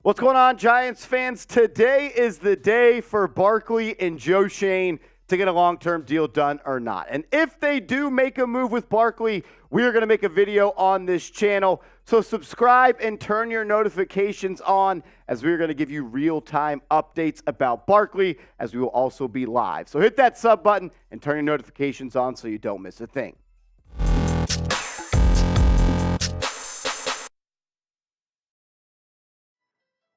What's going on, Giants fans? Today is the day for Barkley and Schoen to get a long-term deal done or not. And if they do make a move with Barkley, we are going to make a video on this channel. So subscribe and turn your notifications on as we are going to give you real-time updates about Barkley, as we will also be live. So hit that sub button and turn your notifications on so you don't miss a thing.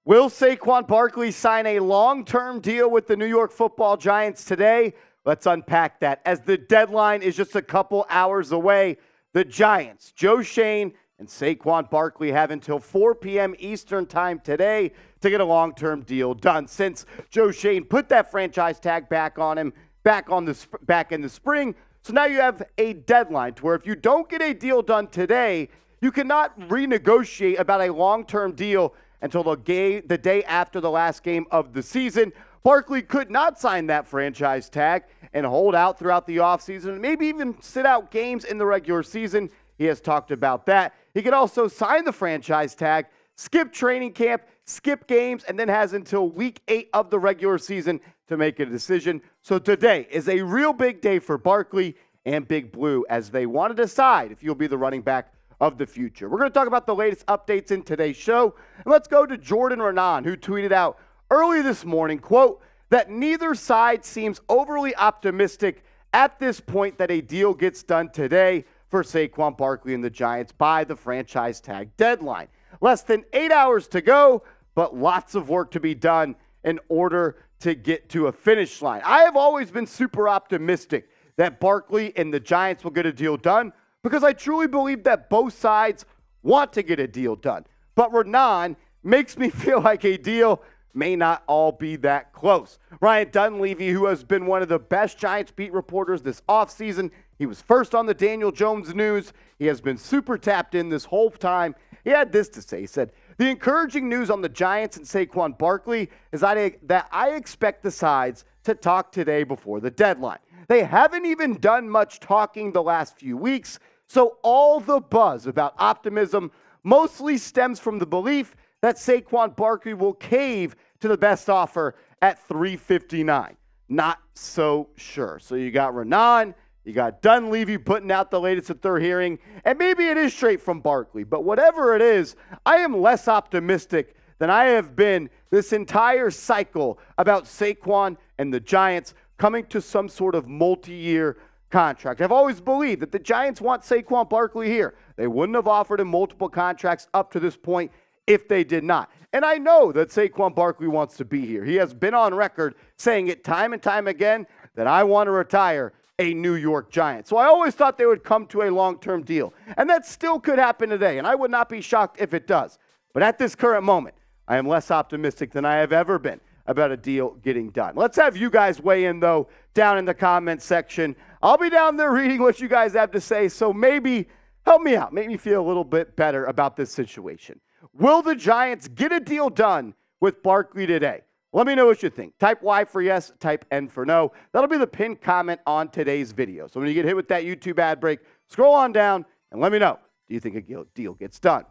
Will Saquon Barkley sign a long-term deal with the New York Football Giants today? Let's unpack that. As the deadline is just a couple hours away, the Giants, Schoen and Saquon Barkley, have until 4 p.m. Eastern time today to get a long-term deal done. Since Schoen put that franchise tag back on him back in the spring, so now you have a deadline to where if you don't get a deal done today, you cannot renegotiate about a long-term deal until the day after the last game of the season. Barkley could not sign that franchise tag and hold out throughout the offseason, and maybe even sit out games in the regular season. He has talked about that. He could also sign the franchise tag, skip training camp, skip games, and then has until week 8 of the regular season to make a decision. So today is a real big day for Barkley and Big Blue as they want to decide if you'll be the running back of the future. We're going to talk about the latest updates in today's show. And let's go to Jordan Renan, who tweeted out early this morning, quote, that neither side seems overly optimistic at this point that a deal gets done today for Saquon Barkley and the Giants by the franchise tag deadline. Less than 8 hours to go, but lots of work to be done in order to get to a finish line. I have always been super optimistic that Barkley and the Giants will get a deal done, because I truly believe that both sides want to get a deal done. But Renan makes me feel like a deal may not all be that close. Ryan Dunleavy, who has been one of the best Giants beat reporters this offseason, he was first on the Daniel Jones news. He has been super tapped in this whole time. He had this to say. He said, the encouraging news on the Giants and Saquon Barkley is that I expect the sides to talk today before the deadline. They haven't even done much talking the last few weeks, so all the buzz about optimism mostly stems from the belief that Saquon Barkley will cave to the best offer at $359. Not so sure. So you got Renan, you got Dunleavy putting out the latest that they're hearing, and maybe it is straight from Barkley. But whatever it is, I am less optimistic than I have been this entire cycle about Saquon and the Giants coming to some sort of multi-year contract. I've always believed that the Giants want Saquon Barkley here. They wouldn't have offered him multiple contracts up to this point if they did not. And I know that Saquon Barkley wants to be here. He has been on record saying it time and time again that I want to retire a New York Giant. So I always thought they would come to a long-term deal. And that still could happen today, and I would not be shocked if it does. But at this current moment, I am less optimistic than I have ever been about a deal getting done. Let's have you guys weigh in, though, down in the comment section. I'll be down there reading what you guys have to say, so maybe help me out. Make me feel a little bit better about this situation. Will the Giants get a deal done with Barkley today? Let me know what you think. Type Y for yes, type N for no. That'll be the pinned comment on today's video. So when you get hit with that YouTube ad break, scroll on down and let me know. Do you think a deal gets done?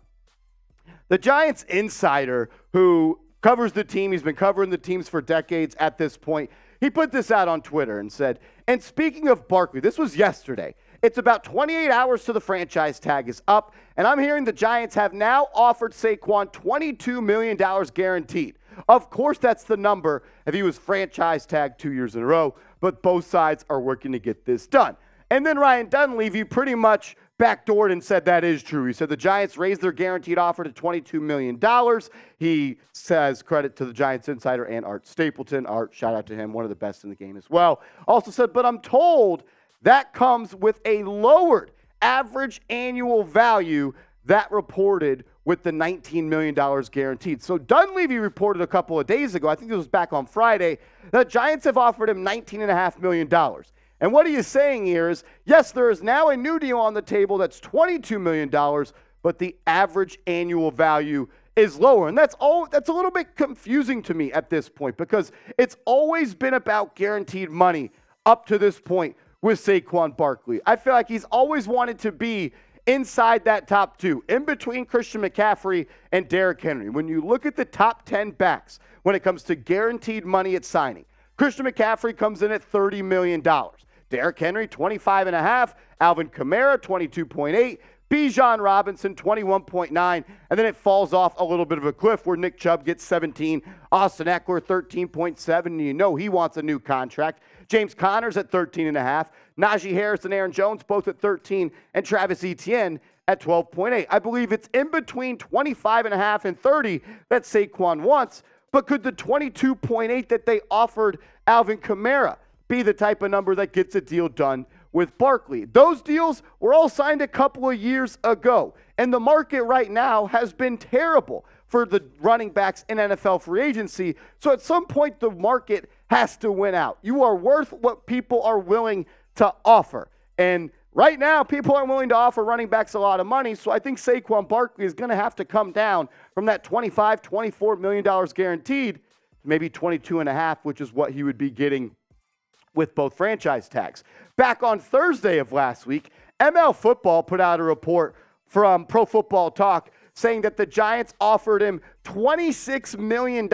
The Giants insider who covers the team, he's been covering the teams for decades at this point, he put this out on Twitter and said, and speaking of Barkley, this was yesterday, it's about 28 hours to the franchise tag is up, and I'm hearing the Giants have now offered Saquon $22 million guaranteed. Of course, that's the number if he was franchise tagged 2 years in a row, but both sides are working to get this done. And then Ryan Dunleavy pretty much backdoored and said that is true. He said the Giants raised their guaranteed offer to $22 million. He says credit to the Giants insider and Art Stapleton. Art, shout out to him, one of the best in the game as well. Also said, but I'm told that comes with a lowered average annual value that reported with the $19 million guaranteed. So Dunleavy reported a couple of days ago, I think this was back on Friday, that Giants have offered him $19.5 million. And what he is saying here is, yes, there is now a new deal on the table that's $22 million, but the average annual value is lower. And that's a little bit confusing to me at this point because it's always been about guaranteed money up to this point with Saquon Barkley. I feel like he's always wanted to be inside that top 2, in between Christian McCaffrey and Derrick Henry. When you look at the top 10 backs when it comes to guaranteed money at signing, Christian McCaffrey comes in at $30 million. Derrick Henry, $25.5. Alvin Kamara, $22.8. Bijan Robinson, $21.9, and then it falls off a little bit of a cliff where Nick Chubb gets $17, Austin Eckler, $13.7, and you know he wants a new contract. James Conner's at $13.5, Najee Harris and Aaron Jones both at $13, and Travis Etienne at $12.8. I believe it's in between $25.5 and $30 that Saquon wants, but could the $22.8 that they offered Alvin Kamara be the type of number that gets a deal done with Barkley? Those deals were all signed a couple of years ago, and the market right now has been terrible for the running backs in NFL free agency. So at some point, the market has to win out. You are worth what people are willing to offer. And right now, people aren't willing to offer running backs a lot of money, so I think Saquon Barkley is going to have to come down from that $25, $24 million guaranteed to maybe $22.5, which is what he would be getting with both franchise tags. Back on Thursday of last week, ML Football put out a report from Pro Football Talk saying that the Giants offered him $26 million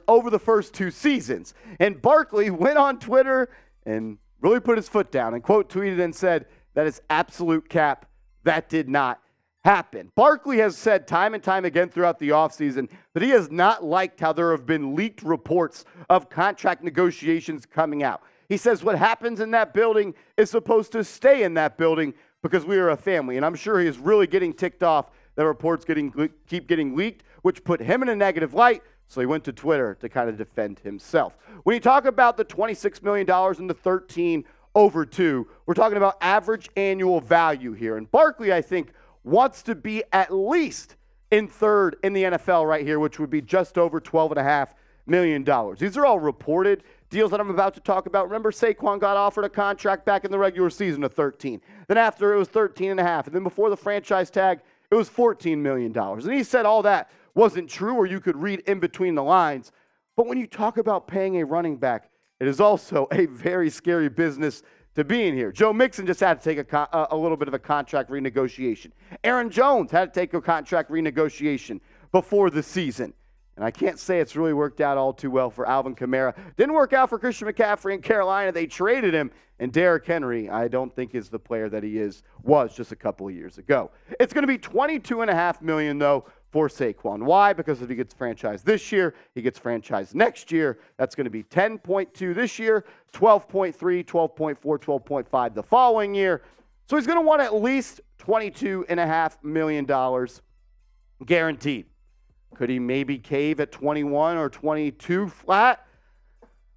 over the first 2 seasons. And Barkley went on Twitter and really put his foot down and quote tweeted and said, "That is absolute cap. That did not happen." Barkley has said time and time again throughout the offseason that he has not liked how there have been leaked reports of contract negotiations coming out. He says what happens in that building is supposed to stay in that building because we are a family. And I'm sure he is really getting ticked off that reports keep getting leaked, which put him in a negative light. So he went to Twitter to kind of defend himself. When you talk about the $26 million and the 13 over 2, we're talking about average annual value here. And Barkley, I think, wants to be at least in third in the NFL right here, which would be just over $12.5 million. These are all reported deals that I'm about to talk about. Remember, Saquon got offered a contract back in the regular season of 13. Then after it was 13.5. And then before the franchise tag, it was $14 million. And he said all that wasn't true, or you could read in between the lines. But when you talk about paying a running back, it is also a very scary business to be in here. Joe Mixon just had to take a little bit of a contract renegotiation. Aaron Jones had to take a contract renegotiation before the season. And I can't say it's really worked out all too well for Alvin Kamara. Didn't work out for Christian McCaffrey in Carolina. They traded him. And Derrick Henry, I don't think is the player that he was just a couple of years ago. It's going to be $22.5 million, though, for Saquon. Why? Because if he gets franchised this year, he gets franchised next year. That's going to be $10.2 this year, $12.3, $12.4, $12.5 the following year. So he's going to want at least $22.5 million guaranteed. Could he maybe cave at 21 or 22 flat?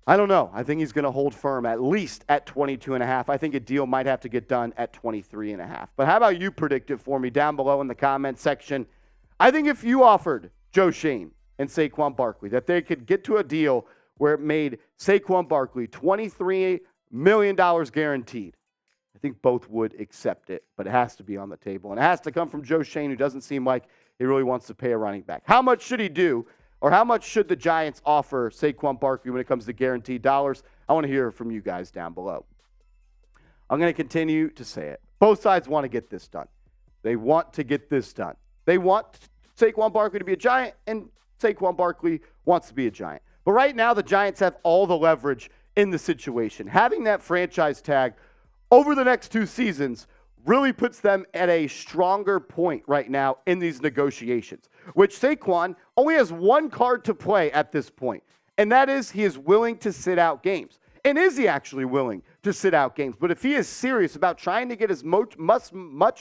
I don't know. I think he's going to hold firm at least at 22.5. I think a deal might have to get done at 23.5. But how about you predict it for me down below in the comment section? I think if you offered Joe Schoen and Saquon Barkley that they could get to a deal where it made Saquon Barkley $23 million guaranteed, I think both would accept it. But it has to be on the table. And it has to come from Joe Schoen, who doesn't seem like he really wants to pay a running back. How much should he do, or how much should the Giants offer Saquon Barkley when it comes to guaranteed dollars? I want to hear from you guys down below. I'm going to continue to say it. Both sides want to get this done. They want to get this done. They want Saquon Barkley to be a Giant, and Saquon Barkley wants to be a Giant. But right now, the Giants have all the leverage in the situation. Having that franchise tag over the next 2 seasons really puts them at a stronger point right now in these negotiations, which Saquon only has one card to play at this point, and that is he is willing to sit out games. And is he actually willing to sit out games? But if he is serious about trying to get as much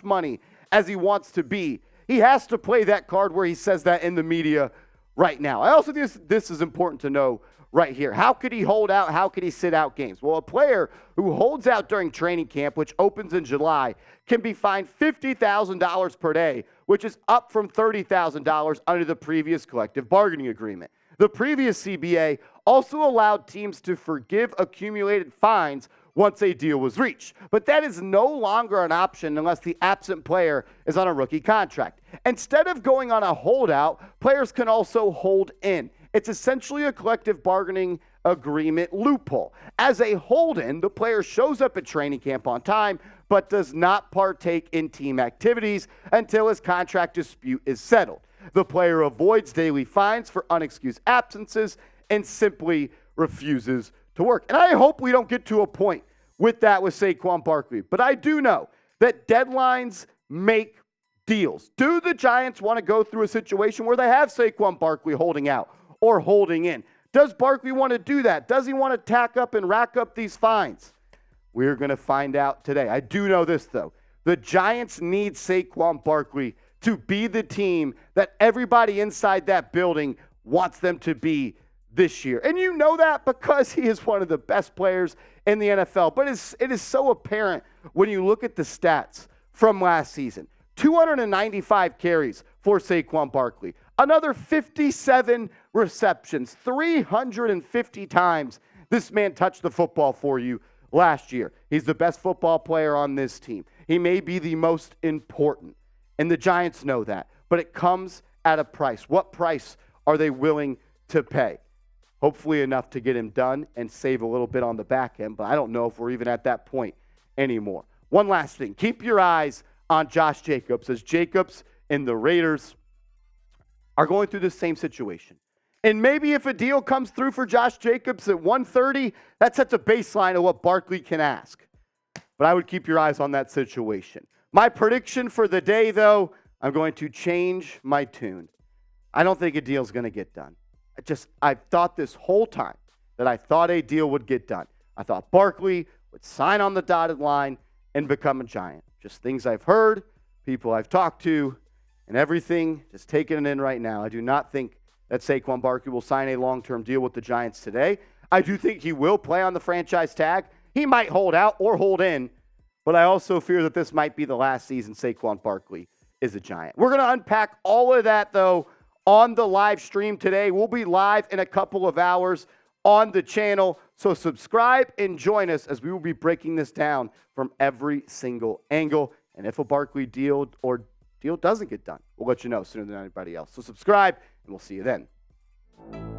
money as he wants to be, he has to play that card where he says that in the media right now. I also think this is important to know right here. How could he hold out? How could he sit out games? Well, a player who holds out during training camp, which opens in July, can be fined $50,000 per day, which is up from $30,000 under the previous collective bargaining agreement. The previous CBA also allowed teams to forgive accumulated fines once a deal was reached. But that is no longer an option unless the absent player is on a rookie contract. Instead of going on a holdout, players can also hold in. It's essentially a collective bargaining agreement loophole. As a hold-in, the player shows up at training camp on time, but does not partake in team activities until his contract dispute is settled. The player avoids daily fines for unexcused absences and simply refuses to work. And I hope we don't get to a point with that with Saquon Barkley, but I do know that deadlines make deals. Do the Giants want to go through a situation where they have Saquon Barkley holding out or holding in? Does Barkley want to do that? Does he want to tack up and rack up these fines? We're going to find out today. I do know this, though. The Giants need Saquon Barkley to be the team that everybody inside that building wants them to be this year. And you know that because he is one of the best players in the NFL. But it is so apparent when you look at the stats from last season. 295 carries for Saquon Barkley. Another 57 receptions. 350 times this man touched the football for you last year. He's the best football player on this team. He may be the most important. And the Giants know that. But it comes at a price. What price are they willing to pay? Hopefully enough to get him done and save a little bit on the back end. But I don't know if we're even at that point anymore. One last thing. Keep your eyes on Josh Jacobs, as Jacobs and the Raiders are going through the same situation. And maybe if a deal comes through for Josh Jacobs at 130, that sets a baseline of what Barkley can ask. But I would keep your eyes on that situation. My prediction for the day, though, I'm going to change my tune. I don't think a deal is going to get done. I've thought this whole time that I thought a deal would get done. I thought Barkley would sign on the dotted line and become a Giant. Just things I've heard, people I've talked to, and everything, just taking it in right now. I do not think that Saquon Barkley will sign a long-term deal with the Giants today. I do think he will play on the franchise tag. He might hold out or hold in, but I also fear that this might be the last season Saquon Barkley is a Giant. We're going to unpack all of that, though, on the live stream today. We'll be live in a couple of hours on the channel, so subscribe and join us as we will be breaking this down from every single angle. And if a Barkley deal doesn't get done, we'll let you know sooner than anybody else. So subscribe, and we'll see you then.